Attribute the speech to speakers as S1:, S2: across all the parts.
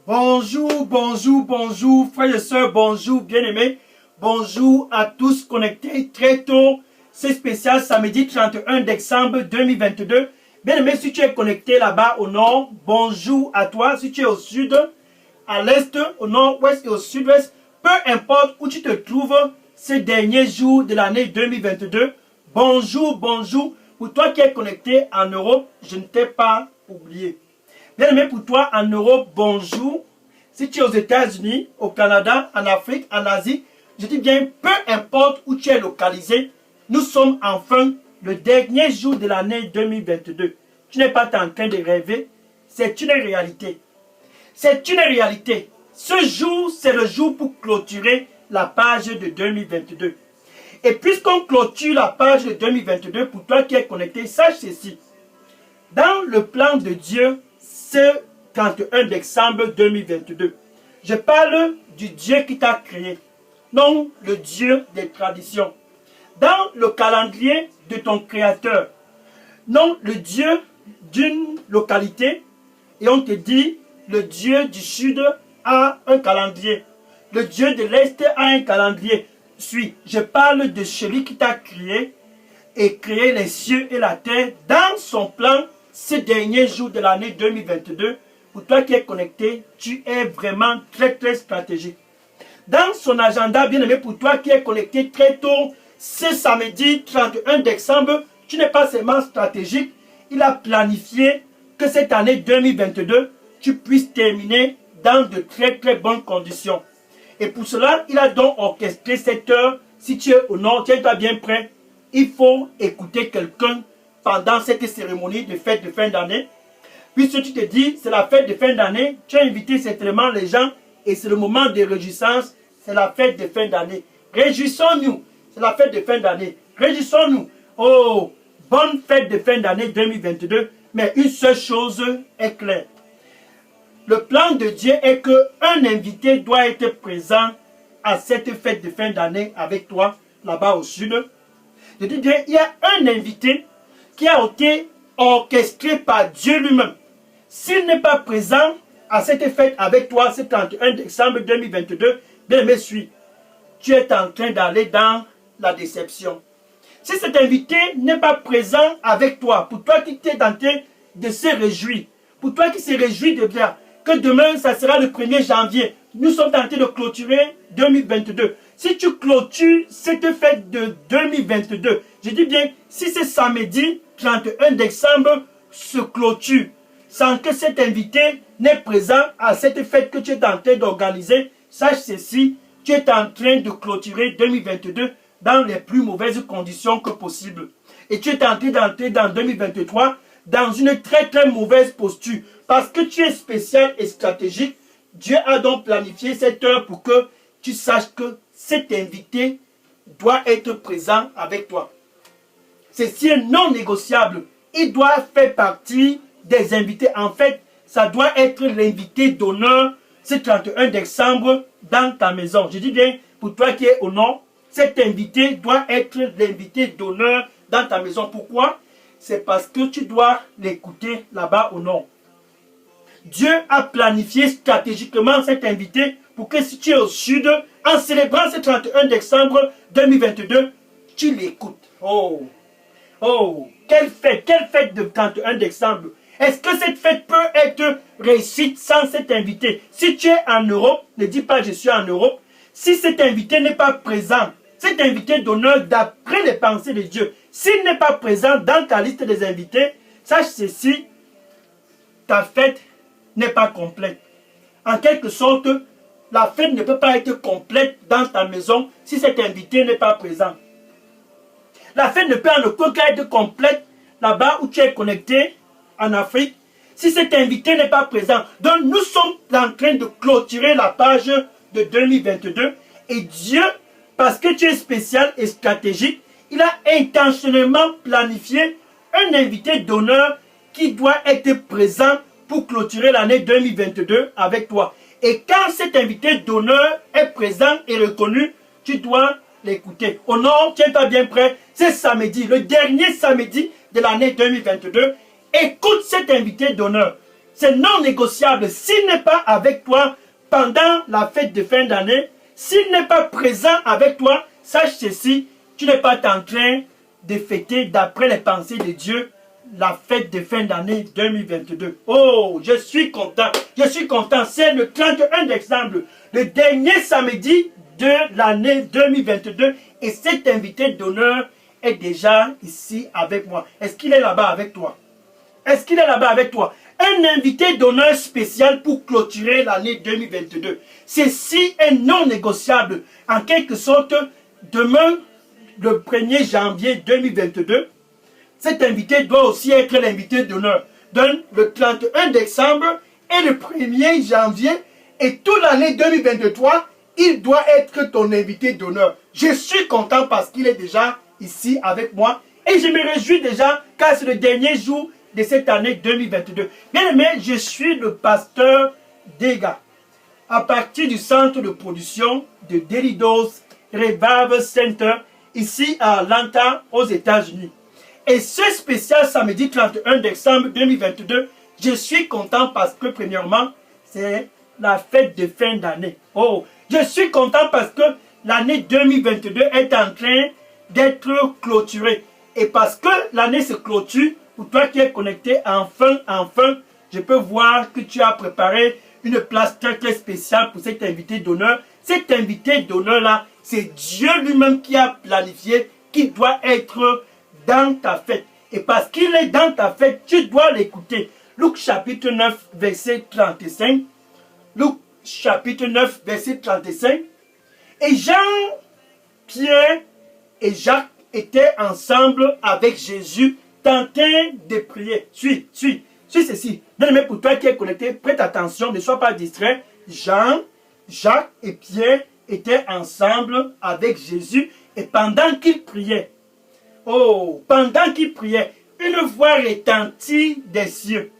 S1: Bonjour, bonjour, bonjour, frères et sœurs, bonjour, bien-aimés. Bonjour à tous connectés très tôt. C'est spécial samedi 31 décembre 2022. Bien-aimé, si tu es connecté là-bas au nord, bonjour à toi. Si tu es au sud, à l'est, au nord-ouest et au sud-ouest, peu importe où tu te trouves ces derniers jours de l'année 2022, bonjour, bonjour. Pour toi qui es connecté en Europe, je ne t'ai pas oublié. Bien aimé, pour toi en Europe, bonjour. Si tu es aux États-Unis, au Canada, en Afrique, en Asie, je dis bien, peu importe où tu es localisé, nous sommes enfin le dernier jour de l'année 2022. Tu n'es pas en train de rêver, c'est une réalité. C'est une réalité. Ce jour, c'est le jour pour clôturer la page de 2022. Et puisqu'on clôture la page de 2022, pour toi qui es connecté, sache ceci. Dans le plan de Dieu, ce 31 décembre 2022, je parle du Dieu qui t'a créé, non le Dieu des traditions. Dans le calendrier de ton créateur, non le Dieu d'une localité, et on te dit, le Dieu du sud a un calendrier, le Dieu de l'est a un calendrier. Je parle de celui qui t'a créé et créé les cieux et la terre dans son plan ces derniers jours de l'année 2022. Pour toi qui es connecté, tu es vraiment très très stratégique. Dans son agenda, bien aimé, pour toi qui es connecté très tôt, ce samedi 31 décembre, tu n'es pas seulement stratégique, il a planifié que cette année 2022, tu puisses terminer dans de très très bonnes conditions. Et pour cela, il a donc orchestré cette heure. Si tu es au nord, tiens-toi bien prêt. Il faut écouter quelqu'un pendant cette cérémonie de fête de fin d'année. Puisque tu te dis, c'est la fête de fin d'année, tu as invité certainement les gens et c'est le moment de réjouissance, c'est la fête de fin d'année. Réjouissons-nous, c'est la fête de fin d'année. Réjouissons-nous. Oh, bonne fête de fin d'année 2022. Mais une seule chose est claire. Le plan de Dieu est qu'un invité doit être présent à cette fête de fin d'année avec toi, là-bas au sud. Je dis bien, il y a un invité qui a été orchestré par Dieu lui-même. S'il n'est pas présent à cette fête avec toi, ce 31 décembre 2022, bien aimé, suis. Tu es en train d'aller dans la déception. Si cet invité n'est pas présent avec toi, pour toi qui t'es tenté de se réjouir, pour toi qui se réjouit de bien, que demain, ça sera le 1er janvier. Nous sommes tentés de clôturer 2022. Si tu clôtures cette fête de 2022, je dis bien, si c'est samedi 31 décembre se clôture, sans que cet invité n'est présent à cette fête que tu es en train d'organiser, sache ceci, tu es en train de clôturer 2022 dans les plus mauvaises conditions que possible. Et tu es en train d'entrer dans 2023 dans une très très mauvaise posture. Parce que tu es spécial et stratégique, Dieu a donc planifié cette heure pour que tu saches que cet invité doit être présent avec toi. Ceci est non négociable. Il doit faire partie des invités. En fait, ça doit être l'invité d'honneur ce 31 décembre dans ta maison. Je dis bien, pour toi qui es au nord, cet invité doit être l'invité d'honneur dans ta maison. Pourquoi? C'est parce que tu dois l'écouter là-bas au nord. Dieu a planifié stratégiquement cet invité pour que si tu es au sud, en célébrant ce 31 décembre 2022, tu l'écoutes. Oh, quelle fête de 31 décembre. Est-ce que cette fête peut être réussite sans cet invité? Si tu es en Europe, ne dis pas je suis en Europe. Si cet invité n'est pas présent, cet invité d'honneur d'après les pensées de Dieu, s'il n'est pas présent dans ta liste des invités, sache ceci, ta fête n'est pas complète. En quelque sorte, la fête ne peut pas être complète dans ta maison si cet invité n'est pas présent. La fête ne peut en aucun cas être complète là-bas où tu es connecté en Afrique si cet invité n'est pas présent. Donc nous sommes en train de clôturer la page de 2022 et Dieu, parce que tu es spécial et stratégique, il a intentionnellement planifié un invité d'honneur qui doit être présent pour clôturer l'année 2022 avec toi. Et quand cet invité d'honneur est présent et reconnu, tu dois l'écouter. Au nord, tiens-toi bien prêt, c'est samedi, le dernier samedi de l'année 2022. Écoute cet invité d'honneur. C'est non négociable. S'il n'est pas avec toi pendant la fête de fin d'année, s'il n'est pas présent avec toi, sache ceci, tu n'es pas en train de fêter d'après les pensées de Dieu la fête de fin d'année 2022. Oh, je suis content. Je suis content. C'est le 31 décembre, le dernier samedi de l'année 2022. Et cet invité d'honneur est déjà ici avec moi. Est-ce qu'il est là-bas avec toi? Est-ce qu'il est là-bas avec toi? Un invité d'honneur spécial pour clôturer l'année 2022. Ceci est non négociable. En quelque sorte, demain, le 1er janvier 2022, cet invité doit aussi être l'invité d'honneur. Donc, le 31 décembre et le 1er janvier et toute l'année 2023, il doit être ton invité d'honneur. Je suis content parce qu'il est déjà ici avec moi et je me réjouis déjà car c'est le dernier jour de cette année 2022. Bien aimé, je suis le pasteur Dega à partir du centre de production de Daily Dose Revival Center ici à Atlanta aux États-Unis. Et ce spécial samedi 31 décembre 2022, je suis content parce que premièrement, c'est la fête de fin d'année. Oh, je suis content parce que l'année 2022 est en train d'être clôturée. Et parce que l'année se clôture, pour toi qui es connecté, enfin, je peux voir que tu as préparé une place très très spéciale pour cet invité d'honneur. Cet invité d'honneur-là, c'est Dieu lui-même qui a planifié, qui doit être dans ta fête. Et parce qu'il est dans ta fête, tu dois l'écouter. Luc chapitre 9, verset 35. Luc chapitre 9, verset 35. Et Jean, Pierre et Jacques étaient ensemble avec Jésus, tentant de prier. Suis ceci. Bien-aimé, pour toi qui es connecté, prête attention, ne sois pas distrait. Jean, Jacques et Pierre étaient ensemble avec Jésus et pendant qu'ils priaient, pendant qu'ils priaient, une voix retentit des cieux.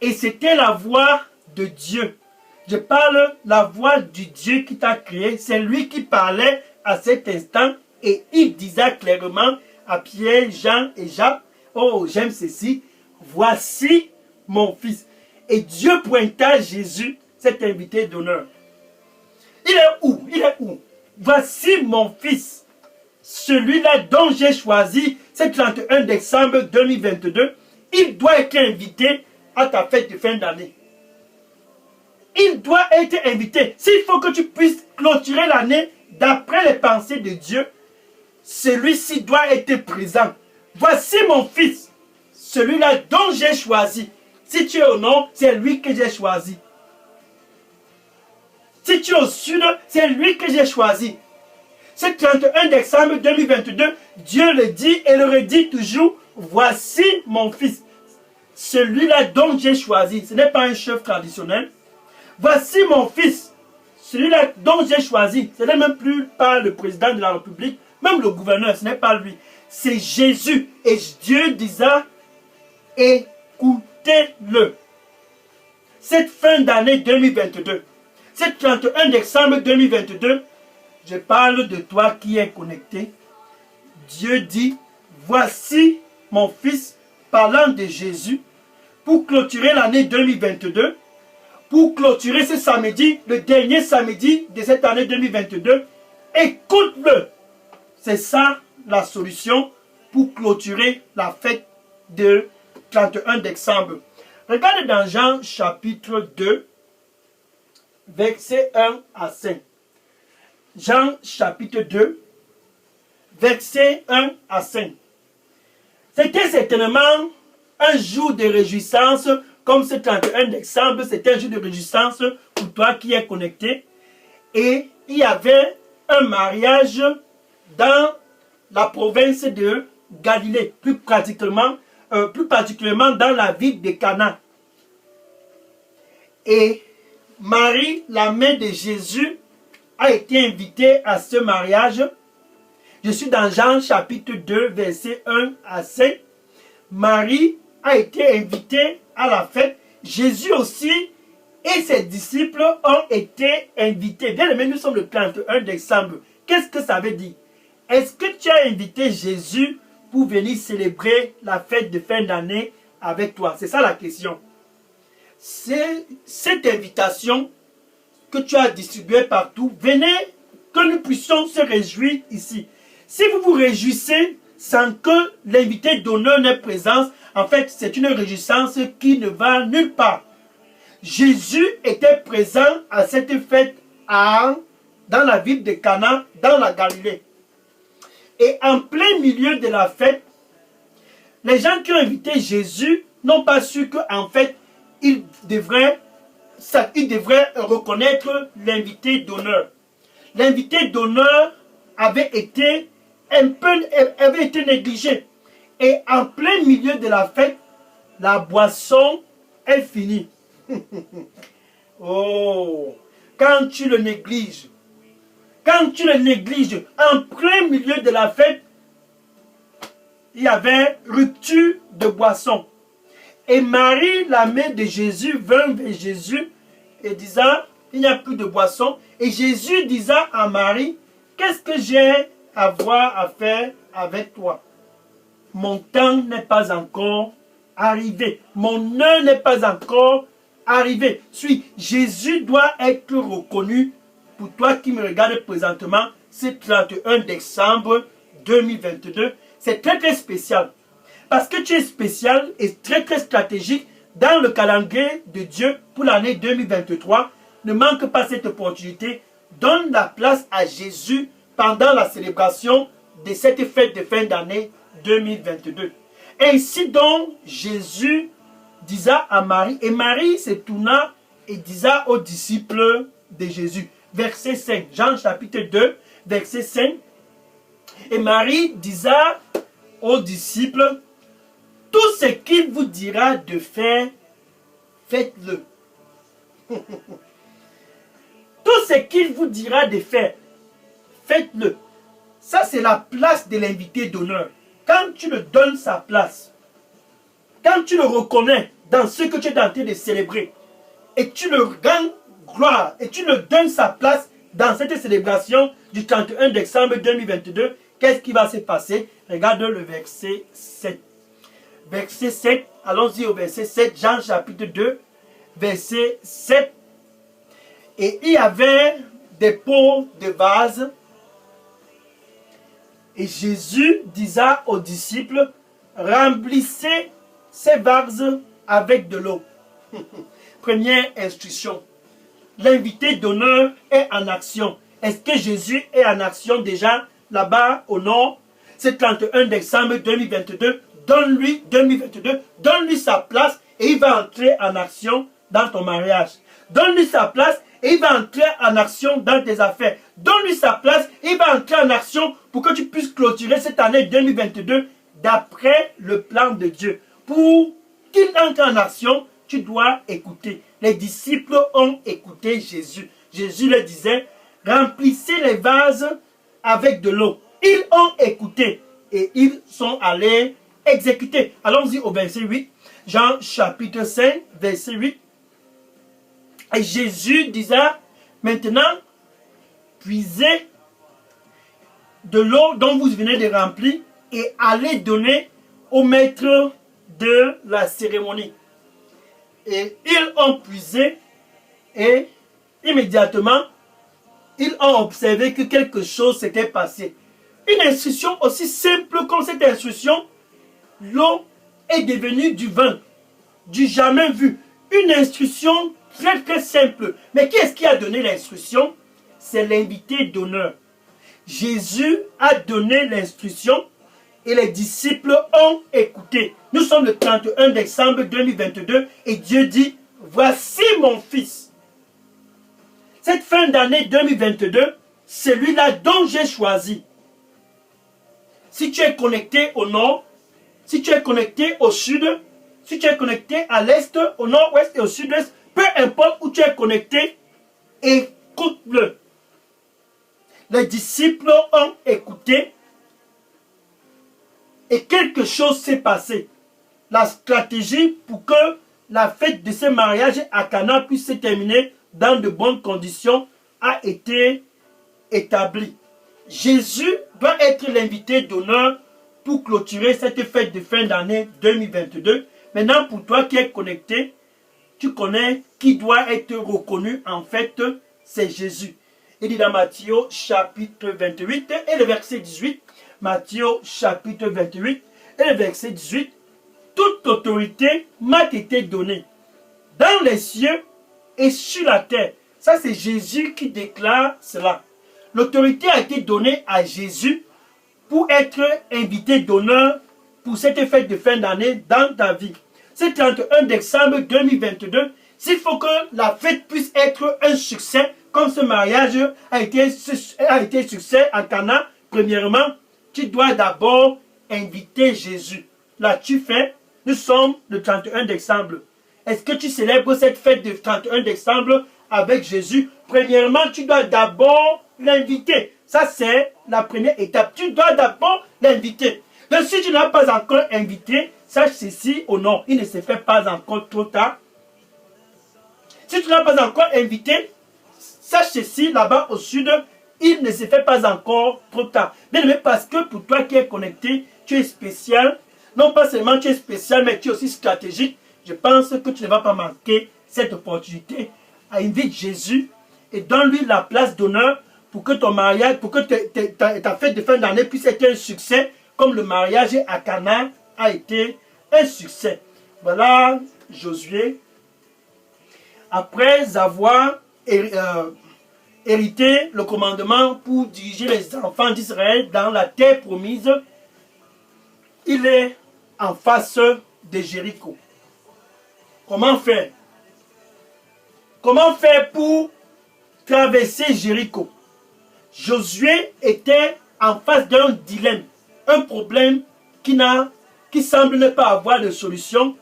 S1: Et c'était la voix de Dieu. Je parle la voix du Dieu qui t'a créé. C'est lui qui parlait à cet instant et il disait clairement à Pierre, Jean et Jacques, oh, j'aime ceci, voici mon fils. Et Dieu pointa Jésus, cet invité d'honneur. Il est où? Il est où? Voici mon fils, celui-là dont j'ai choisi, c'est 31 décembre 2022. Il doit être invité à ta fête de fin d'année. Il doit être invité. S'il faut que tu puisses clôturer l'année d'après les pensées de Dieu, celui-ci doit être présent. Voici mon fils, celui-là dont j'ai choisi. Si tu es au nord, c'est lui que j'ai choisi. Si tu es au sud, c'est lui que j'ai choisi. C'est 31 décembre 2022, Dieu le dit et le redit toujours, voici mon fils, celui-là dont j'ai choisi. Ce n'est pas un chef traditionnel. Voici mon fils, celui-là dont j'ai choisi. Ce n'est même plus pas le président de la République, même le gouverneur, ce n'est pas lui. C'est Jésus. Et Dieu disait, écoutez-le. Cette fin d'année 2022, cette 31 décembre 2022, je parle de toi qui es connecté. Dieu dit, voici mon fils, parlant de Jésus, pour clôturer l'année 2022, pour clôturer ce samedi, le dernier samedi de cette année 2022, écoute-le. C'est ça la solution pour clôturer la fête de 31 décembre. Regarde dans Jean chapitre 2, versets 1 à 5. Jean chapitre 2, versets 1 à 5. C'était certainement un jour de réjouissance, comme ce 31 décembre, c'était un jour de réjouissance pour toi qui es connecté. Et il y avait un mariage dans la province de Galilée, plus particulièrement dans la ville de Cana. Et Marie, la mère de Jésus, a été invitée à ce mariage. Je suis dans Jean chapitre 2, versets 1 à 5. Marie a été invitée à la fête. Jésus aussi et ses disciples ont été invités. Bien aimé, nous sommes le 31 décembre. Qu'est-ce que ça veut dire? Est-ce que tu as invité Jésus pour venir célébrer la fête de fin d'année avec toi? C'est ça la question. c'est cette invitation que tu as distribuée partout. Venez, que nous puissions se réjouir ici. Si vous vous réjouissez sans que l'invité d'honneur n'ait présence, en fait, c'est une réjouissance qui ne va nulle part. Jésus était présent à cette fête dans la ville de Cana, dans la Galilée. Et en plein milieu de la fête, les gens qui ont invité Jésus n'ont pas su qu'en fait, ils devraient reconnaître l'invité d'honneur. L'invité d'honneur avait été négligé. Et en plein milieu de la fête, la boisson est finie. Oh, quand tu le négliges, en plein milieu de la fête, il y avait rupture de boisson. Et Marie, la mère de Jésus, vint vers Jésus et disant, il n'y a plus de boisson. Et Jésus disant à Marie, qu'est-ce que j'ai à voir à faire avec toi? Mon temps n'est pas encore arrivé. Mon heure n'est pas encore arrivée. Jésus doit être reconnu. Pour toi qui me regardes présentement, c'est 31 décembre 2022. C'est très très spécial. Parce que tu es spécial et très très stratégique dans le calendrier de Dieu pour l'année 2023. Ne manque pas cette opportunité. Donne la place à Jésus pendant la célébration de cette fête de fin d'année 2022. Ainsi donc, Jésus disa à Marie, et Marie se tourna et disa aux disciples de Jésus. Verset 5, Jean chapitre 2, verset 5. Et Marie disa aux disciples, tout ce qu'il vous dira de faire, faites-le. Tout ce qu'il vous dira de faire, faites-le. Ça, c'est la place de l'invité d'honneur. Quand tu le donnes sa place, quand tu le reconnais dans ce que tu es en train de célébrer, et tu le rends gloire, et tu le donnes sa place dans cette célébration du 31 décembre 2022, qu'est-ce qui va se passer? Regarde le verset 7. Verset 7, allons-y au verset 7, Jean chapitre 2, verset 7. Et il y avait des pots de vase. Et Jésus disa aux disciples, remplissez ces vases avec de l'eau. Première instruction. L'invité d'honneur est en action. Est-ce que Jésus est en action déjà là-bas au nord? C'est 31 décembre 2022. Donne-lui 2022. Donne-lui sa place et il va entrer en action dans ton mariage. Donne-lui sa place et il va entrer en action dans tes affaires. Donne-lui sa place et il va entrer en action pour que tu puisses clôturer cette année 2022 d'après le plan de Dieu. Pour qu'il entre en action, tu dois écouter. Les disciples ont écouté Jésus. Jésus leur disait, remplissez les vases avec de l'eau. Ils ont écouté et ils sont allés exécuter. Allons-y au verset 8. Jean chapitre 5, verset 8. Et Jésus disait, maintenant, puisez de l'eau dont vous venez de remplir et allez donner au maître de la cérémonie. Et ils ont puisé et immédiatement, ils ont observé que quelque chose s'était passé. Une instruction aussi simple comme cette instruction, l'eau est devenue du vin, du jamais vu. Une instruction très très simple. Mais qui est-ce qui a donné l'instruction? C'est l'invité d'honneur. Jésus a donné l'instruction et les disciples ont écouté. Nous sommes le 31 décembre 2022 et Dieu dit, voici mon fils. Cette fin d'année 2022, celui-là dont j'ai choisi. Si tu es connecté au nord, si tu es connecté au sud, si tu es connecté à l'est, au nord-ouest et au sud-est, peu importe où tu es connecté, écoute-le. Les disciples ont écouté et quelque chose s'est passé. La stratégie pour que la fête de ce mariage à Cana puisse se terminer dans de bonnes conditions a été établie. Jésus doit être l'invité d'honneur pour clôturer cette fête de fin d'année 2022. Maintenant, pour toi qui es connecté, tu connais qui doit être reconnu en fait, c'est Jésus. Il dit dans Matthieu chapitre 28 et le verset 18, Matthieu chapitre 28 et le verset 18, toute autorité m'a été donnée dans les cieux et sur la terre. Ça, c'est Jésus qui déclare cela. L'autorité a été donnée à Jésus pour être invité d'honneur pour cette fête de fin d'année dans ta vie. C'est 31 décembre 2022. S'il faut que la fête puisse être un succès, comme ce mariage a été succès à Cana, premièrement, tu dois d'abord inviter Jésus. L'as-tu fait? Nous sommes le 31 décembre. Est-ce que tu célèbres cette fête de 31 décembre avec Jésus? Premièrement, tu dois d'abord l'inviter. Ça, c'est la première étape. Tu dois d'abord l'inviter. Donc, si tu n'as pas encore invité, sache ceci ou non, il ne se fait pas encore trop tard. Si tu n'as pas encore invité, sache ceci, là-bas au sud, il ne se fait pas encore trop tard. Bien aimé, parce que pour toi qui es connecté, tu es spécial. Non pas seulement tu es spécial, mais tu es aussi stratégique. Je pense que tu ne vas pas manquer cette opportunité. Invite Jésus et donne-lui la place d'honneur pour que ton mariage, pour que ta fête de fin d'année puisse être un succès, comme le mariage à Cana a été un succès. Voilà Josué. Après avoir hérité le commandement pour diriger les enfants d'Israël dans la terre promise, il est en face de Jéricho. Comment faire? Comment faire pour traverser Jéricho? Josué était en face d'un dilemme, un problème qui semble ne pas avoir de solution.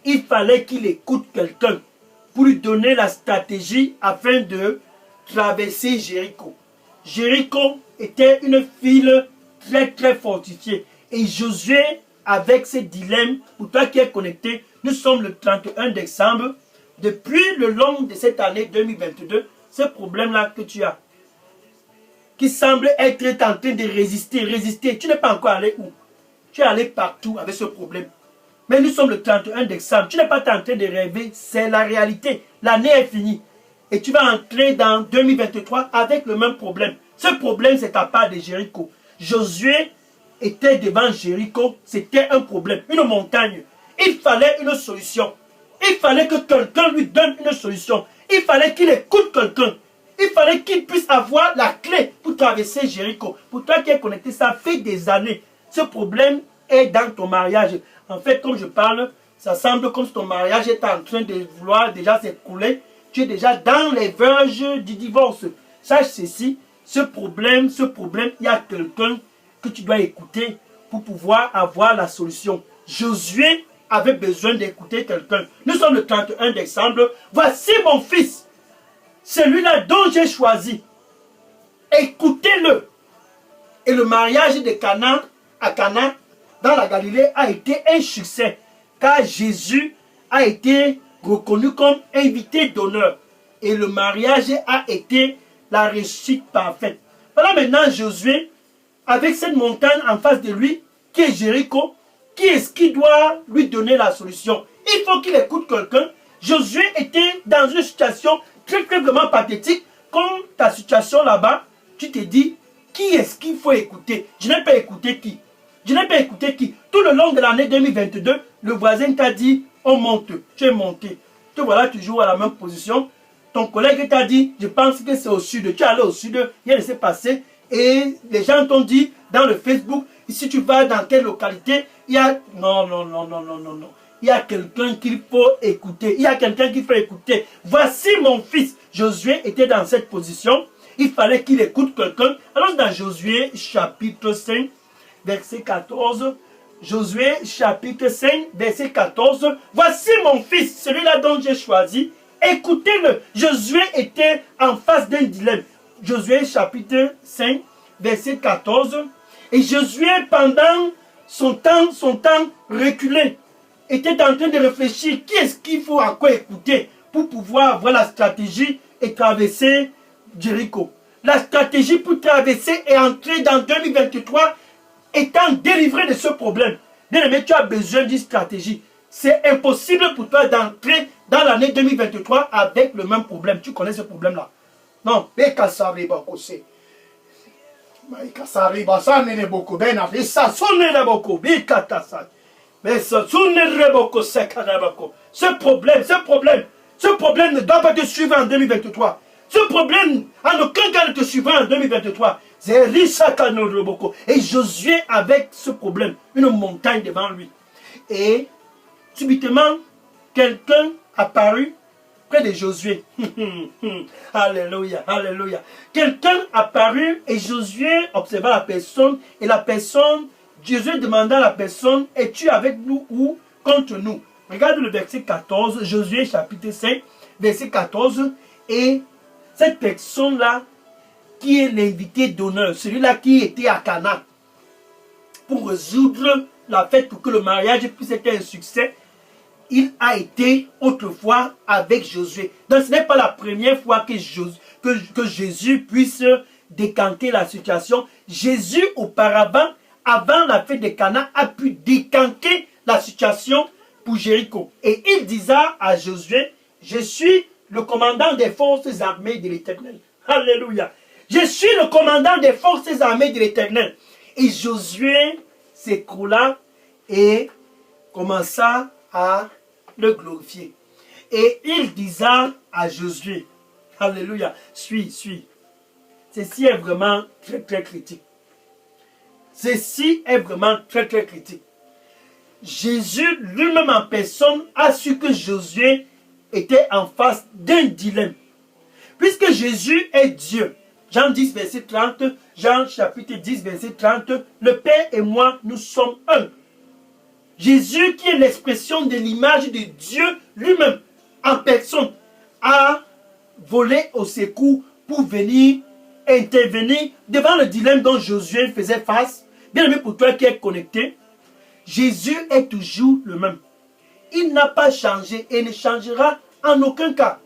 S1: Il fallait qu'il écoute quelqu'un pour lui donner la stratégie afin de traverser Jéricho. Jéricho était une ville très très fortifiée. Et Josué, avec ce dilemme, pour toi qui es connecté, nous sommes le 31 décembre. Depuis le long de cette année 2022, ce problème-là que tu as, qui semble être en train de résister. Tu n'es pas encore allé où? Tu es allé partout avec ce problème. Mais nous sommes le 31 décembre. Tu n'es pas en train de rêver, c'est la réalité. L'année est finie. Et tu vas entrer dans 2023 avec le même problème. Ce problème, c'est ta part de Jéricho. Josué était devant Jéricho. C'était un problème, une montagne. Il fallait une solution. Il fallait que quelqu'un lui donne une solution. Il fallait qu'il écoute quelqu'un. Il fallait qu'il puisse avoir la clé pour traverser Jéricho. Pour toi qui es connecté, ça fait des années. Ce problème est dans ton mariage. En fait, comme je parle, ça semble comme si ton mariage est en train de vouloir déjà s'écrouler. Tu es déjà dans les verges du divorce. Sache ceci, ce problème, il y a quelqu'un que tu dois écouter pour pouvoir avoir la solution. Josué avait besoin d'écouter quelqu'un. Nous sommes le 31 décembre. Voici mon fils, celui-là dont j'ai choisi. Écoutez-le. Et le mariage de Cana à Cana dans la Galilée a été un succès, car Jésus a été reconnu comme invité d'honneur. Et le mariage a été la réussite parfaite. Voilà maintenant Josué, avec cette montagne en face de lui, qui est Jéricho. Qui est-ce qui doit lui donner la solution? Il faut qu'il écoute quelqu'un. Josué était dans une situation très très vraiment pathétique. Comme ta situation là-bas, tu te dis, qui est-ce qu'il faut écouter? Je n'ai pas écouté qui? Je n'ai pas écouté qui? Tout le long de l'année 2022, le voisin t'a dit, on monte. Tu es monté. Te voilà toujours à la même position. Ton collègue t'a dit, je pense que c'est au sud. Tu es allé au sud, rien ne s'est passé. Et les gens t'ont dit, dans le Facebook, si tu vas dans telle localité, il y a... Non. Il y a quelqu'un qu'il faut écouter. Il y a quelqu'un qu'il faut écouter. Voici mon fils. Josué était dans cette position. Il fallait qu'il écoute quelqu'un. Alors dans Josué chapitre 5, verset 14... Josué chapitre 5, verset 14. Voici mon fils, celui-là dont j'ai choisi. Écoutez-le. Josué était en face d'un dilemme. Josué chapitre 5, verset 14. Et Josué, pendant son temps reculé, était en train de réfléchir. Qui est-ce qu'il faut encore écouter pour pouvoir avoir la stratégie et traverser Jéricho? La stratégie pour traverser et entrer dans 2023 étant délivré de ce problème. Bien aimé, tu as besoin d'une stratégie. c'est impossible pour toi d'entrer dans l'année 2023 avec le même problème. Tu connais ce problème-là? Non. Ce problème ne doit pas te suivre en 2023. Ce problème, en aucun cas, ne te suivra en 2023. Et Josué avec ce problème, une montagne devant lui. Et subitement, quelqu'un apparut près de Josué. Alléluia, alléluia. Quelqu'un apparut et Josué observa la personne. Et la personne, Josué demanda à la personne, es-tu avec nous ou contre nous? Regarde le verset 14, Josué chapitre 5, verset 14. Et cette personne-là, qui est l'invité d'honneur, celui-là qui était à Cana, pour résoudre la fête, pour que le mariage puisse être un succès, il a été autrefois avec Josué. Donc ce n'est pas la première fois que Jésus puisse décanter la situation. Jésus auparavant, avant la fête de Cana, a pu décanter la situation pour Jéricho. Et il disait à Josué, je suis le commandant des forces armées de l'Éternel. Alléluia. Je suis le commandant des forces armées de l'Éternel. Et Josué s'écroula et commença à le glorifier. Et il disait à Josué, alléluia, suis. Ceci est vraiment très très critique. Ceci est vraiment très très critique. Jésus lui-même en personne a su que Josué était en face d'un dilemme. Puisque Jésus est Dieu, Jean 10, verset 30, Jean chapitre 10, verset 30, le Père et moi, nous sommes un. Jésus, qui est l'expression de l'image de Dieu lui-même, en personne, a volé au secours pour venir intervenir devant le dilemme dont Josué faisait face. Bien aimé, pour toi qui es connecté, Jésus est toujours le même. Il n'a pas changé et ne changera en aucun cas.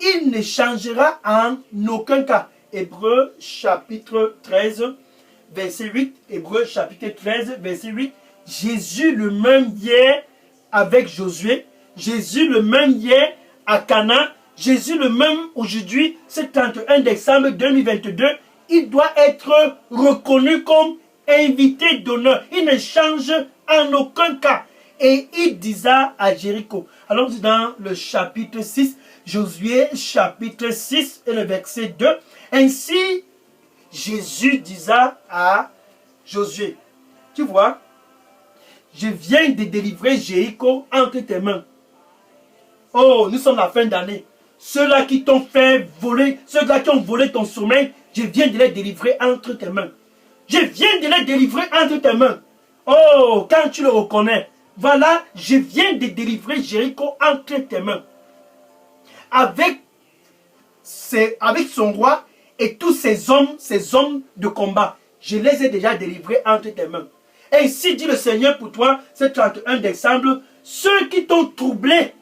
S1: Il ne changera en aucun cas. Hébreux chapitre 13, verset 8. Hébreux chapitre 13, verset 8. Jésus le même hier avec Josué. Jésus le même hier à Cana. Jésus le même aujourd'hui, ce 31 décembre 2022. Il doit être reconnu comme invité d'honneur. Il ne change en aucun cas. Et il disait à Jéricho. Alors dans le chapitre 6, Josué chapitre 6 et le verset 2. Ainsi, Jésus disait à Josué, tu vois, je viens de délivrer Jéricho entre tes mains. Oh, nous sommes à la fin d'année. Ceux-là qui t'ont fait voler, ceux-là qui ont volé ton sommeil, je viens de les délivrer entre tes mains. Je viens de les délivrer entre tes mains. Oh, quand tu le reconnais, voilà, je viens de délivrer Jéricho entre tes mains. Avec son roi et tous ses hommes de combat, je les ai déjà délivrés entre tes mains. Ainsi dit le Seigneur pour toi, ce 31 décembre, ceux qui t'ont troublé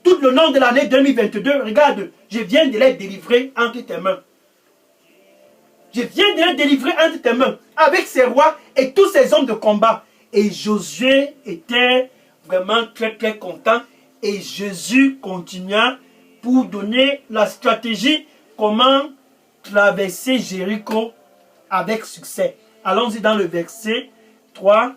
S1: tout le long de l'année 2022, regarde, je viens de les délivrer entre tes mains. Je viens de les délivrer entre tes mains, avec ses rois et tous ses hommes de combat. Et Josué était vraiment très très content. Et Jésus continua pour donner la stratégie comment traverser Jéricho avec succès. Allons-y dans le verset 3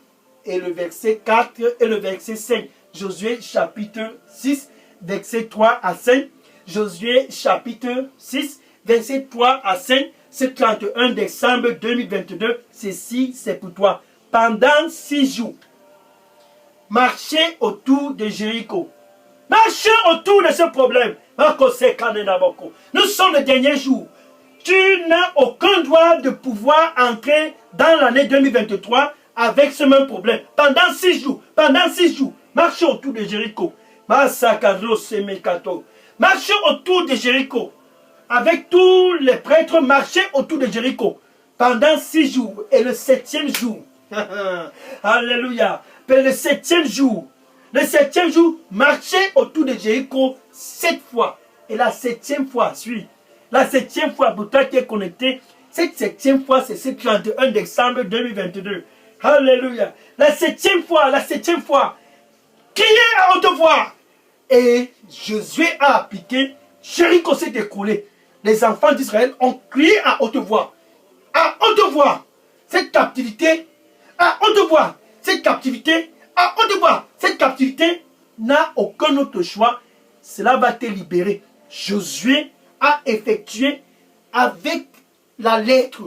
S1: et le verset 4 et le verset 5. Josué chapitre 6, verset 3 à 5. Josué chapitre 6, verset 3 à 5. Ce 31 décembre 2022, ceci c'est pour toi. Pendant 6 jours, marchez autour de Jéricho. Marchez autour de ce problème. Nous sommes le dernier jour. Tu n'as aucun droit de pouvoir entrer dans l'année 2023 avec ce même problème. Pendant 6 jours, marchez autour de Jéricho. Marchez autour de Jéricho. Avec tous les prêtres, marchez autour de Jéricho. Pendant 6 jours. Et le 7e jour. Alléluia. Et le 7e jour. Le 7e jour, marchez autour de Jéricho 7 fois. Et la 7e fois, suis. La 7e fois, pour toi qui es connecté, cette 7e fois, c'est ce 31 décembre 2022. Alléluia. La 7e fois, criez à haute voix. Et Josué a appliqué, Jéricho s'est écroulé. Les enfants d'Israël ont crié à haute voix. À haute voix, cette captivité, à haute voix, cette captivité, à haute voix, cette captivité n'a aucun autre choix. Cela va te libérer. Josué a effectué avec la lettre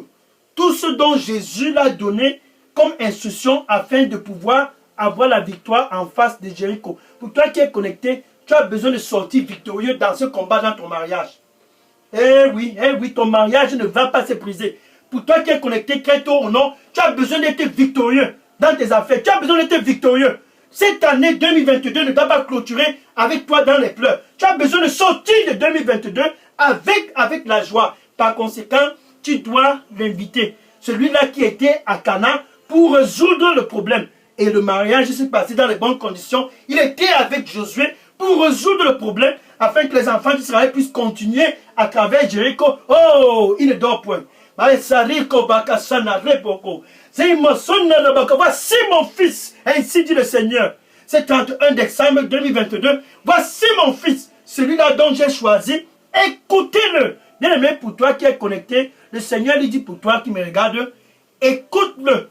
S1: tout ce dont Jésus l'a donné comme instruction afin de pouvoir avoir la victoire en face de Jéricho. Pour toi qui es connecté, tu as besoin de sortir victorieux dans ce combat dans ton mariage. Eh oui, ton mariage ne va pas se briser. Pour toi qui es connecté très tôt ou non, tu as besoin d'être victorieux dans tes affaires. Tu as besoin d'être victorieux. Cette année 2022 ne doit pas clôturer avec toi dans les pleurs. Tu as besoin de sortir de 2022 avec la joie. Par conséquent, tu dois l'inviter. Celui-là qui était à Cana pour résoudre le problème. Et le mariage s'est passé dans les bonnes conditions. Il était avec Josué pour résoudre le problème afin que les enfants d'Israël puissent continuer à travers Jéricho. Oh, il ne dort point. Voici mon fils, ainsi dit le Seigneur. C'est 31 décembre 2022. Voici mon fils, celui-là dont j'ai choisi. Écoutez-le. Bien aimé, pour toi qui es connecté, le Seigneur lui dit pour toi qui me regarde, écoute-le.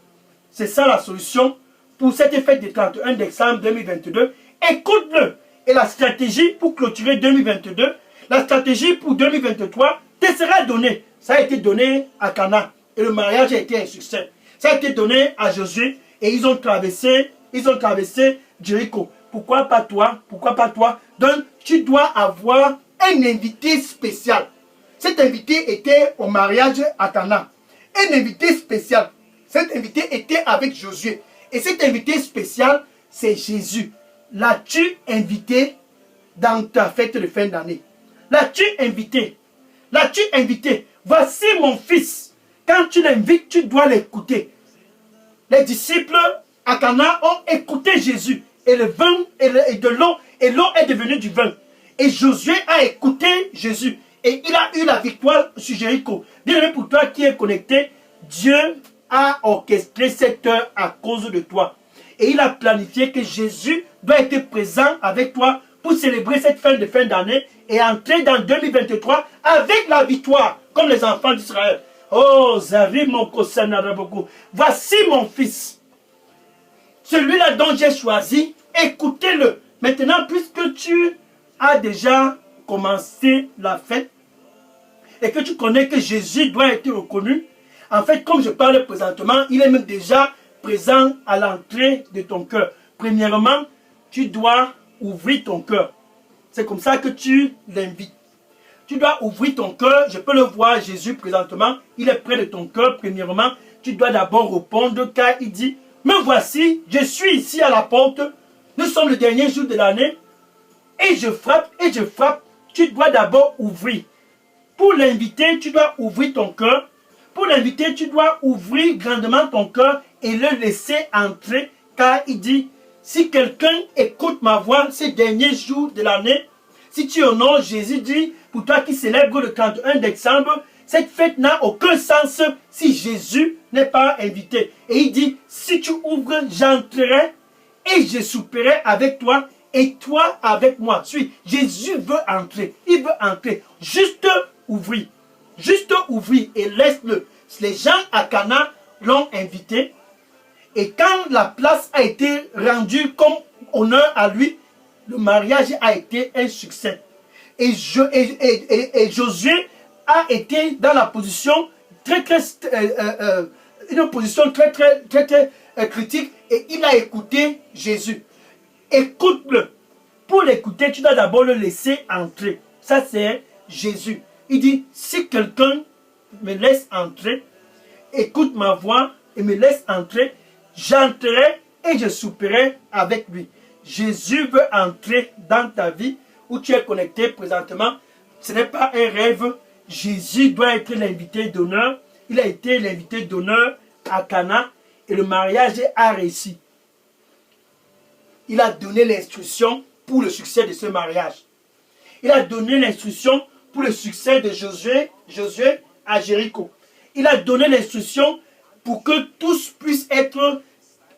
S1: C'est ça la solution pour cette fête du 31 décembre 2022. Écoute-le. Et la stratégie pour clôturer 2022, la stratégie pour 2023 te sera donnée. Ça a été donné à Cana et le mariage a été un succès. Ça a été donné à Josué et ils ont traversé Jéricho. Pourquoi pas toi? Pourquoi pas toi? Donc tu dois avoir un invité spécial. Cet invité était au mariage à Cana. Un invité spécial. Cet invité était avec Josué. Et cet invité spécial, c'est Jésus. L'as-tu invité dans ta fête de fin d'année? L'as-tu invité? L'as-tu invité? Voici mon fils. Quand tu l'invites, tu dois l'écouter. Les disciples à Cana ont écouté Jésus. Et le vin et de l'eau, et l'eau est devenue du vin. Et Josué a écouté Jésus. Et il a eu la victoire sur Jéricho. Bien aimé, pour toi qui es connecté, Dieu a orchestré cette heure à cause de toi. Et il a planifié que Jésus doit être présent avec toi pour célébrer cette fin d'année et entrer dans 2023 avec la victoire, comme les enfants d'Israël. Oh, Zari mon beaucoup. Voici mon fils. Celui-là dont j'ai choisi, écoutez-le. Maintenant, puisque tu as déjà commencé la fête et que tu connais que Jésus doit être reconnu, en fait, comme je parle présentement, il est même déjà présent à l'entrée de ton cœur. Premièrement, tu dois ouvrir ton cœur. C'est comme ça que tu l'invites. Tu dois ouvrir ton cœur. Je peux le voir, Jésus, présentement. Il est près de ton cœur. Premièrement, tu dois d'abord répondre car il dit, me voici, je suis ici à la porte. Nous sommes le dernier jour de l'année. Et je frappe, et je frappe. Tu dois d'abord ouvrir. Pour l'inviter, tu dois ouvrir ton cœur. Pour l'inviter, tu dois ouvrir grandement ton cœur et le laisser entrer. Car il dit, si quelqu'un écoute ma voix ces derniers jours de l'année, si tu honores Jésus, dit, pour toi qui célèbre le 31 décembre, cette fête n'a aucun sens si Jésus n'est pas invité. Et il dit, si tu ouvres, j'entrerai et je souperai avec toi et toi avec moi. Suis, Jésus veut entrer. Il veut entrer. Juste ouvrir. Juste ouvrir et laisse-le. Les gens à Cana l'ont invité. Et quand la place a été rendue comme honneur à lui, le mariage a été un succès. Et Josué a été dans la position une position très critique et il a écouté Jésus. Écoute-le. Pour l'écouter, tu dois d'abord le laisser entrer. Ça, c'est Jésus. Il dit, si quelqu'un me laisse entrer, écoute ma voix et me laisse entrer, j'entrerai et je souperai avec lui. Jésus veut entrer dans ta vie où tu es connecté présentement. Ce n'est pas un rêve. Jésus doit être l'invité d'honneur. Il a été l'invité d'honneur à Cana et le mariage a réussi. Il a donné l'instruction pour le succès de ce mariage. Il a donné l'instruction pour le succès de Josué à Jéricho. Il a donné l'instruction pour que tous puissent être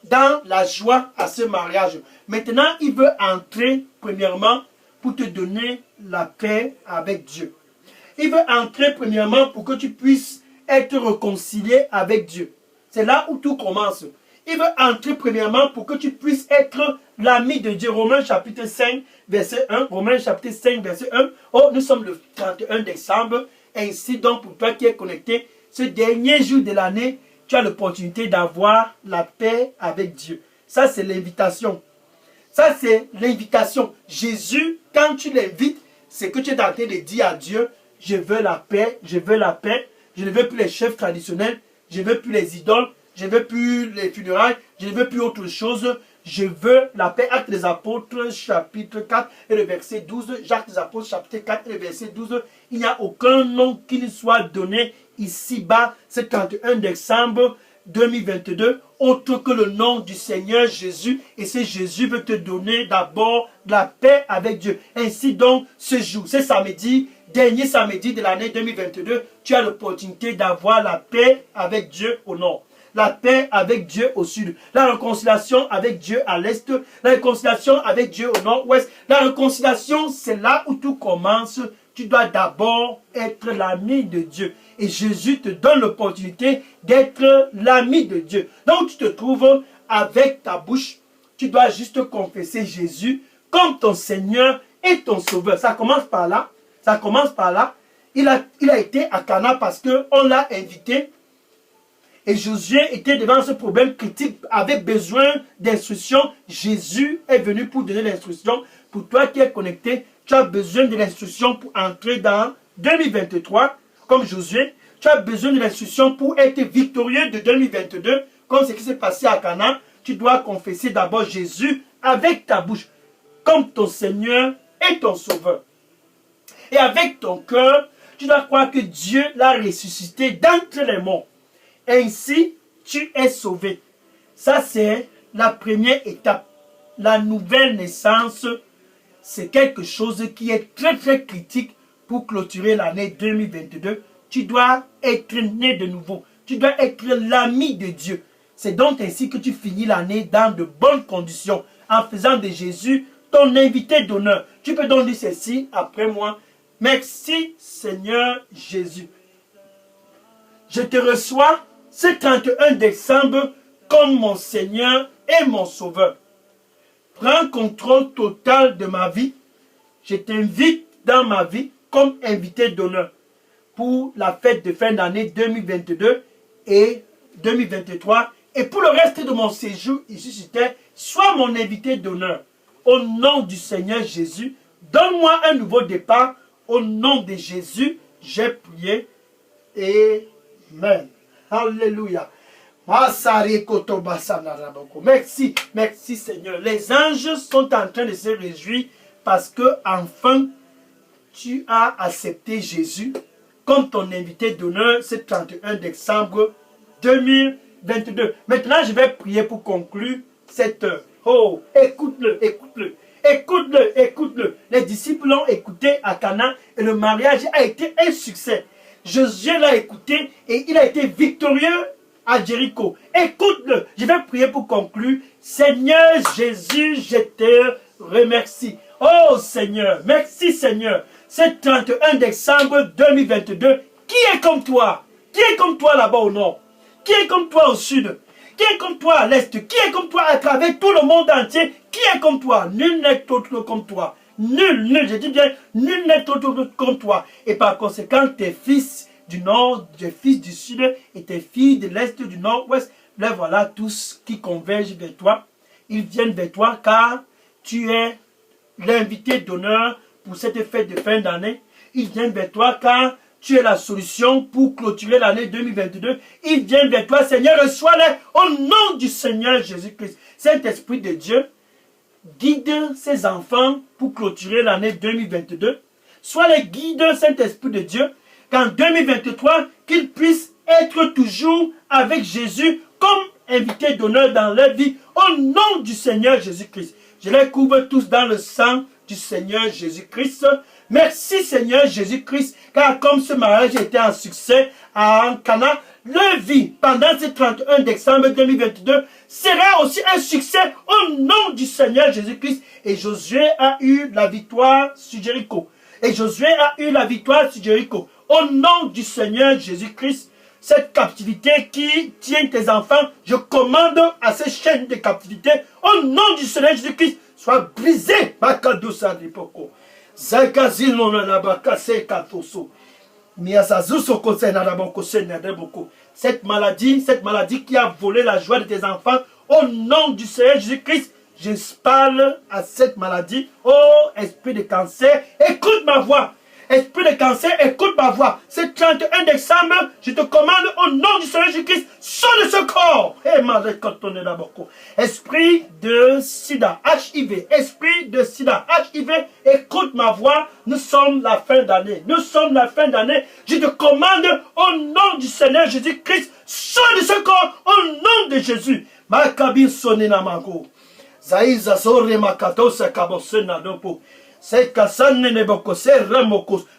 S1: dans la joie à ce mariage. Maintenant, il veut entrer, premièrement, pour te donner la paix avec Dieu. Il veut entrer, premièrement, pour que tu puisses être réconcilié avec Dieu. C'est là où tout commence. Il veut entrer, premièrement, pour que tu puisses être l'ami de Dieu. Romains chapitre 5, verset 1. Romains chapitre 5, verset 1. Oh, nous sommes le 31 décembre. Ainsi donc, pour toi qui es connecté, ce dernier jour de l'année, tu as l'opportunité d'avoir la paix avec Dieu. Ça, c'est l'invitation. Ça, c'est l'invitation. Jésus, quand tu l'invites, c'est que tu es en train de dire à Dieu, je veux la paix, je veux la paix. Je ne veux plus les chefs traditionnels, je ne veux plus les idoles, je ne veux plus les funérailles, je ne veux plus autre chose. Je veux la paix. Actes des Apôtres, chapitre 4 et le verset 12. Actes des Apôtres, chapitre 4 et le verset 12. Il n'y a aucun nom qui ne soit donné ici-bas, ce 31 décembre 2022, autre que le nom du Seigneur Jésus. Et ce Jésus veut te donner d'abord de la paix avec Dieu. Ainsi donc, ce jour, ce samedi, dernier samedi de l'année 2022, tu as l'opportunité d'avoir la paix avec Dieu au nord, la paix avec Dieu au sud, la réconciliation avec Dieu à l'est, la réconciliation avec Dieu au nord-ouest. La réconciliation, c'est là où tout commence. Tu dois d'abord être l'ami de Dieu. Et Jésus te donne l'opportunité d'être l'ami de Dieu. Donc tu te trouves avec ta bouche, tu dois juste confesser Jésus comme ton Seigneur et ton Sauveur. Ça commence par là. Ça commence par là. Il a été à Cana parce qu'on l'a invité. Et Josué était devant ce problème critique, avait besoin d'instruction. Jésus est venu pour donner l'instruction. Pour toi qui es connecté, tu as besoin de l'instruction pour entrer dans 2023, comme Josué. Tu as besoin de l'instruction pour être victorieux de 2022, comme ce qui s'est passé à Cana. Tu dois confesser d'abord Jésus avec ta bouche, comme ton Seigneur et ton Sauveur. Et avec ton cœur, tu dois croire que Dieu l'a ressuscité d'entre les morts. Ainsi, tu es sauvé. Ça, c'est la première étape. La nouvelle naissance, c'est quelque chose qui est très très critique pour clôturer l'année 2022. Tu dois être né de nouveau. Tu dois être l'ami de Dieu. C'est donc ainsi que tu finis l'année dans de bonnes conditions, en faisant de Jésus ton invité d'honneur. Tu peux donc dire ceci après moi. Merci Seigneur Jésus. Je te reçois ce 31 décembre comme mon Seigneur et mon Sauveur. Prends contrôle total de ma vie. Je t'invite dans ma vie comme invité d'honneur pour la fête de fin d'année 2022 et 2023. Et pour le reste de mon séjour ici sur terre, sois mon invité d'honneur. Au nom du Seigneur Jésus, donne-moi un nouveau départ. Au nom de Jésus, j'ai prié. Amen. Alléluia. Merci, merci Seigneur. Les anges sont en train de se réjouir parce que enfin tu as accepté Jésus comme ton invité d'honneur ce 31 décembre 2022. Maintenant, je vais prier pour conclure cette heure. Oh, écoute-le, écoute-le. Écoute-le, écoute-le. Les disciples l'ont écouté à Cana et le mariage a été un succès. Josué l'a écouté et il a été victorieux à Jéricho. Écoute-le. Je vais prier pour conclure. Seigneur Jésus, je te remercie. Oh Seigneur, merci Seigneur. C'est 31 décembre 2022. Qui est comme toi? Qui est comme toi là-bas au nord? Qui est comme toi au sud? Qui est comme toi à l'est? Qui est comme toi à travers tout le monde entier? Qui est comme toi? Nul n'est autre comme toi. Nul, je dis bien, nul n'est autre comme toi. Et par conséquent, tes fils du nord, tes fils du sud et tes filles de l'est, du nord-ouest, là voilà tous qui convergent vers toi. Ils viennent vers toi car tu es l'invité d'honneur pour cette fête de fin d'année. Ils viennent vers toi car tu es la solution pour clôturer l'année 2022. Ils viennent vers toi, Seigneur, reçois-les au nom du Seigneur Jésus-Christ. Saint-Esprit de Dieu, guide ces enfants pour clôturer l'année 2022. Sois les guides, Saint-Esprit de Dieu, qu'en 2023, qu'ils puissent être toujours avec Jésus comme invités d'honneur dans leur vie, au nom du Seigneur Jésus-Christ. Je les couvre tous dans le sang du Seigneur Jésus-Christ. Merci Seigneur Jésus-Christ, car comme ce mariage était un succès à Cana, leur vie pendant ce 31 décembre 2022 sera aussi un succès au nom du Seigneur Jésus-Christ. Et Josué a eu la victoire sur Jéricho. Et Josué a eu la victoire sur Jéricho. Au nom du Seigneur Jésus-Christ, cette captivité qui tient tes enfants, je commande à ces chaînes de captivité, au nom du Seigneur Jésus-Christ, soit brisée. Cette maladie qui a volé la joie de tes enfants, au nom du Seigneur Jésus-Christ, je parle à cette maladie. Oh, esprit de cancer, écoute ma voix. Esprit de cancer, écoute ma voix. C'est 31 décembre, je te commande au nom du Seigneur Jésus-Christ, sors de ce corps. Esprit de sida, HIV, esprit de sida, HIV, écoute ma voix. Nous sommes la fin d'année. Nous sommes la fin d'année. Je te commande au nom du Seigneur Jésus-Christ, sors de ce corps au nom de Jésus. Makabi sonina mago. Zaïza sore makatosa kabosena dopo.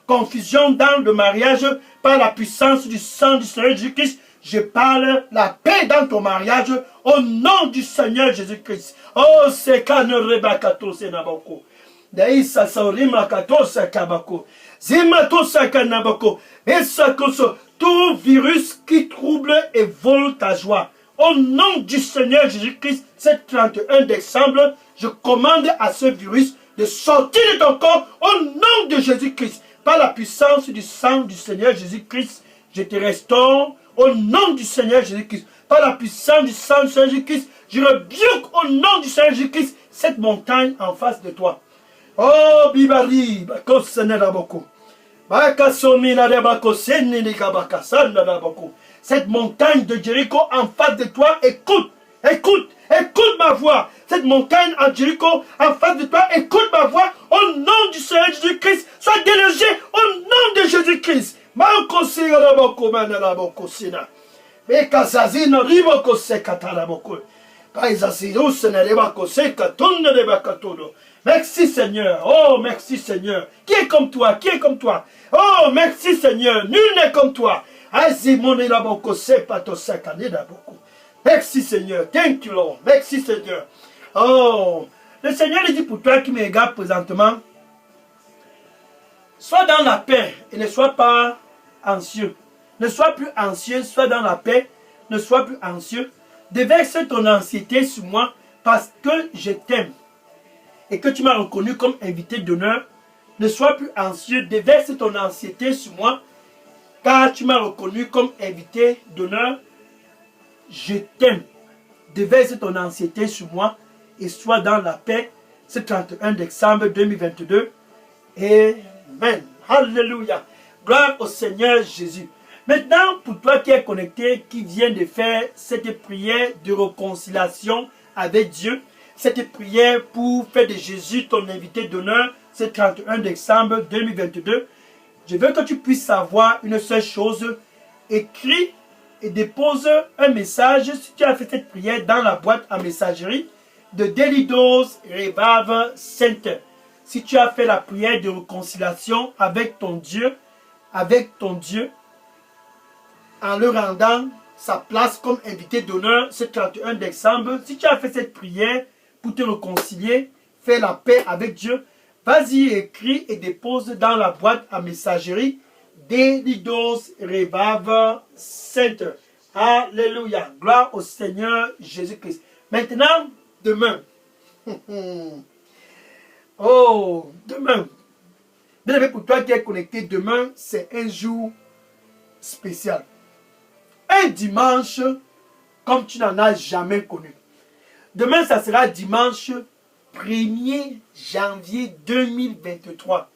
S1: Confusion dans le mariage par la puissance du sang du Seigneur Jésus-Christ. Je parle la paix dans ton mariage au nom du Seigneur Jésus-Christ. Oh, c'est Kanerebakato Senaboko. Daïsa Saurimakато Sakabako. Zimato Sakanabako. Et Sakoso. Tout virus qui trouble et vole ta joie. Au nom du Seigneur Jésus-Christ, ce 31 décembre, je commande à ce virus de sortir de ton corps au nom de Jésus-Christ. Par la puissance du sang du Seigneur Jésus-Christ, je te restaure au nom du Seigneur Jésus-Christ. Par la puissance du sang du Seigneur Jésus-Christ, je rebuke au nom du Seigneur Jésus-Christ cette montagne en face de toi. Oh, Bibari, cette montagne de Jéricho en face de toi, écoute, écoute, écoute ma voix. Cette montagne en Jéricho en face de toi, écoute ma voix. Au nom du Seigneur Jésus-Christ, sois délogé au nom de Jésus-Christ. Merci Seigneur. Oh, merci Seigneur. Qui est comme toi? Qui est comme toi? Oh, merci Seigneur. Nul n'est comme toi. Merci Seigneur. Thank you Lord. Merci Seigneur. Oh, le Seigneur dit pour toi qui me regarde présentement, sois dans la paix et ne sois pas anxieux. Ne sois plus anxieux, sois dans la paix, ne sois plus anxieux. Déverse ton anxiété sur moi parce que je t'aime et que tu m'as reconnu comme invité d'honneur. Ne sois plus anxieux, déverse ton anxiété sur moi car tu m'as reconnu comme invité d'honneur. Je t'aime. Déverse ton anxiété sur moi et sois dans la paix. Ce 31 décembre 2022. Amen. Alléluia. Gloire au Seigneur Jésus. Maintenant, pour toi qui es connecté, qui vient de faire cette prière de réconciliation avec Dieu, cette prière pour faire de Jésus ton invité d'honneur, ce 31 décembre 2022, je veux que tu puisses savoir une seule chose. Écris et dépose un message si tu as fait cette prière dans la boîte à messagerie de Delidos Revival Center. Si tu as fait la prière de réconciliation avec ton Dieu, en le rendant sa place comme invité d'honneur ce 31 décembre, si tu as fait cette prière pour te réconcilier, faire la paix avec Dieu, vas-y, écris et dépose dans la boîte à messagerie Delidos Revival Center. Alléluia. Gloire au Seigneur Jésus-Christ. Maintenant, demain. Oh, demain. Bien aimé, pour toi qui es connecté, demain, c'est un jour spécial. Un dimanche comme tu n'en as jamais connu. Demain, ça sera dimanche 1er janvier 2023.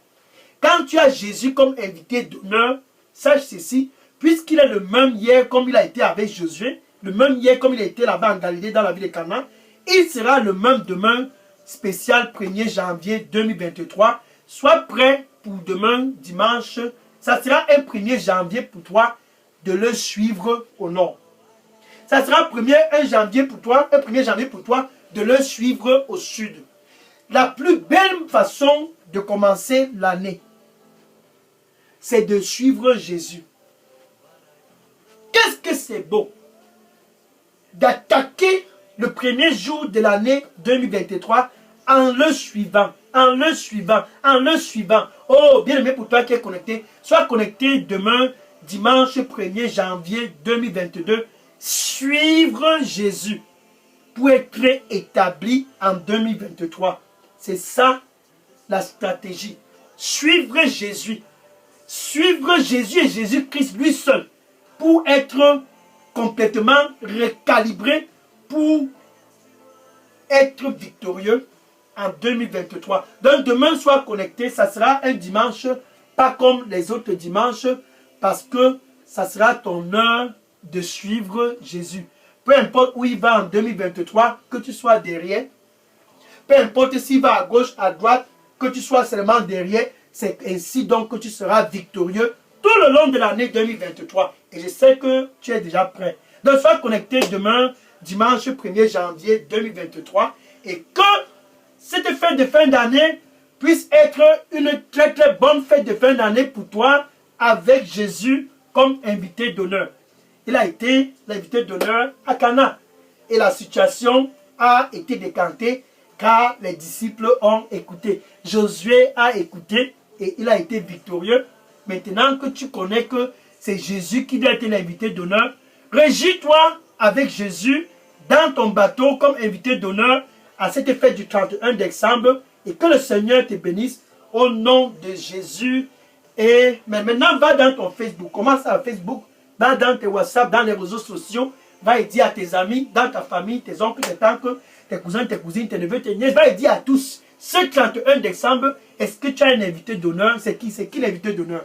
S1: Quand tu as Jésus comme invité d'honneur, sache ceci, puisqu'il est le même hier comme il a été avec Josué, le même hier comme il a été là-bas en Galilée dans la ville de Canaan, il sera le même demain spécial 1er janvier 2023. Sois prêt pour demain dimanche. Ça sera un 1er janvier pour toi de le suivre au nord. Ça sera un janvier pour toi de le suivre au sud. La plus belle façon de commencer l'année, c'est de suivre Jésus. Qu'est-ce que c'est beau d'attaquer le premier jour de l'année 2023 en le suivant, en le suivant, en le suivant. Oh, bien aimé pour toi qui es connecté, sois connecté demain, dimanche 1er janvier 2022. Suivre Jésus pour être établi en 2023. C'est ça la stratégie. Suivre Jésus. Suivre Jésus et Jésus-Christ lui seul pour être complètement recalibré, pour être victorieux en 2023. Donc demain, sois connecté. Ça sera un dimanche, pas comme les autres dimanches, parce que ça sera ton heure de suivre Jésus. Peu importe où il va en 2023, que tu sois derrière. Peu importe s'il va à gauche, à droite, que tu sois seulement derrière. C'est ainsi donc que tu seras victorieux tout le long de l'année 2023. Et je sais que tu es déjà prêt. Donc sois connecté demain, dimanche 1er janvier 2023. Et que cette fête de fin d'année puisse être une très très bonne fête de fin d'année pour toi, avec Jésus comme invité d'honneur. Il a été l'invité d'honneur à Cana. Et la situation a été décantée car les disciples ont écouté. Josué a écouté et il a été victorieux. Maintenant que tu connais que c'est Jésus qui doit être l'invité d'honneur, régis-toi avec Jésus dans ton bateau comme invité d'honneur à cette fête du 31 décembre et que le Seigneur te bénisse au nom de Jésus. Et mais maintenant, va dans ton Facebook. Commence à Facebook, va dans tes WhatsApp, dans les réseaux sociaux. Va et dire à tes amis, dans ta famille, tes oncles, tes tantes, tes cousins, tes cousines, tes neveux, tes nièces. Va et dire à tous, ce 31 décembre, est-ce que tu as un invité d'honneur? C'est qui l'invité d'honneur?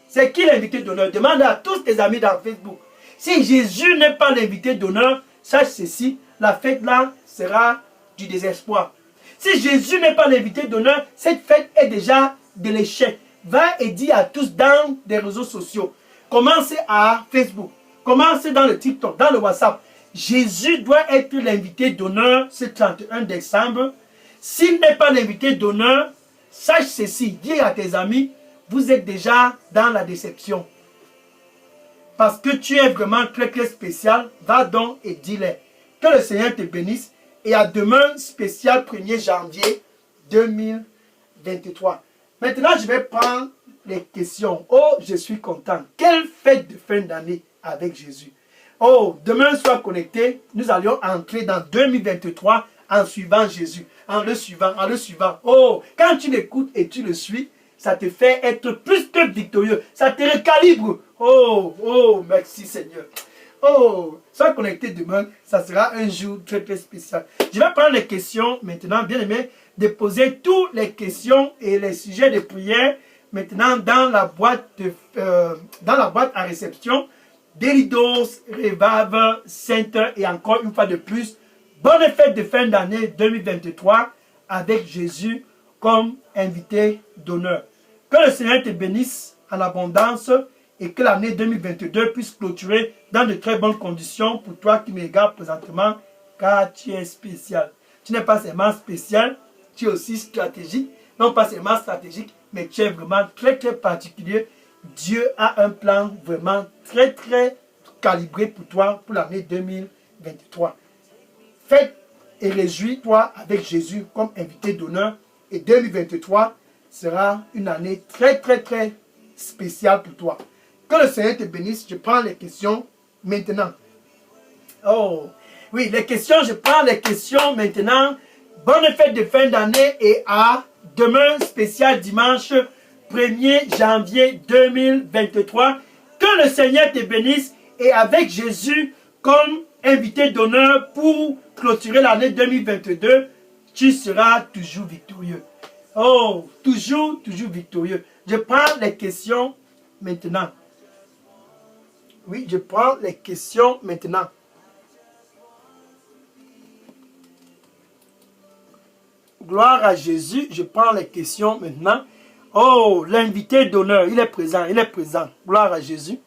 S1: C'est qui l'invité d'honneur? Demande à tous tes amis dans Facebook. Si Jésus n'est pas l'invité d'honneur, sache ceci, la fête là sera du désespoir. Si Jésus n'est pas l'invité d'honneur, cette fête est déjà de l'échec. Va et dis à tous dans des réseaux sociaux. Commencez à Facebook. Commencez dans le TikTok, dans le WhatsApp. Jésus doit être l'invité d'honneur ce 31 décembre. S'il n'est pas l'invité d'honneur, sache ceci. Dis à tes amis, vous êtes déjà dans la déception. Parce que tu es vraiment très très spécial. Va donc et dis-les. Que le Seigneur te bénisse. Et à demain, spécial 1er janvier 2023. Maintenant, je vais prendre les questions. Oh, je suis content. Quelle fête de fin d'année avec Jésus. Oh, demain, sois connecté. Nous allions entrer dans 2023 en suivant Jésus. En le suivant, en le suivant. Oh, quand tu l'écoutes et tu le suis, ça te fait être plus que victorieux. Ça te recalibre. Oh, oh, merci Seigneur. Oh, sois connecté demain, ça sera un jour très très spécial. Je vais prendre les questions maintenant, bien aimé, de poser toutes les questions et les sujets de prière maintenant dans la boîte à réception d'Elidos, Revive, Center et encore une fois de plus, bonne fête de fin d'année 2023 avec Jésus comme invité d'honneur. Que le Seigneur te bénisse en abondance et que l'année 2022 puisse clôturer dans de très bonnes conditions pour toi qui me regardes présentement, car tu es spécial. Tu n'es pas seulement spécial, tu es aussi stratégique. Non pas seulement stratégique, mais tu es vraiment très très particulier. Dieu a un plan vraiment très très calibré pour toi pour l'année 2023. Fête et réjouis-toi avec Jésus comme invité d'honneur. Et 2023 sera une année très très très spéciale pour toi. Que le Seigneur te bénisse. Je prends les questions maintenant. Oh, oui, les questions, je prends les questions maintenant. Bonne fête de fin d'année et à demain, spécial dimanche 1er janvier 2023. Que le Seigneur te bénisse et avec Jésus comme invité d'honneur pour clôturer l'année 2022, tu seras toujours victorieux. Oh, toujours victorieux. Je prends les questions maintenant. Oui, je prends les questions maintenant. Gloire à Jésus. Je prends les questions maintenant. Oh, l'invité d'honneur, il est présent, il est présent. Gloire à Jésus.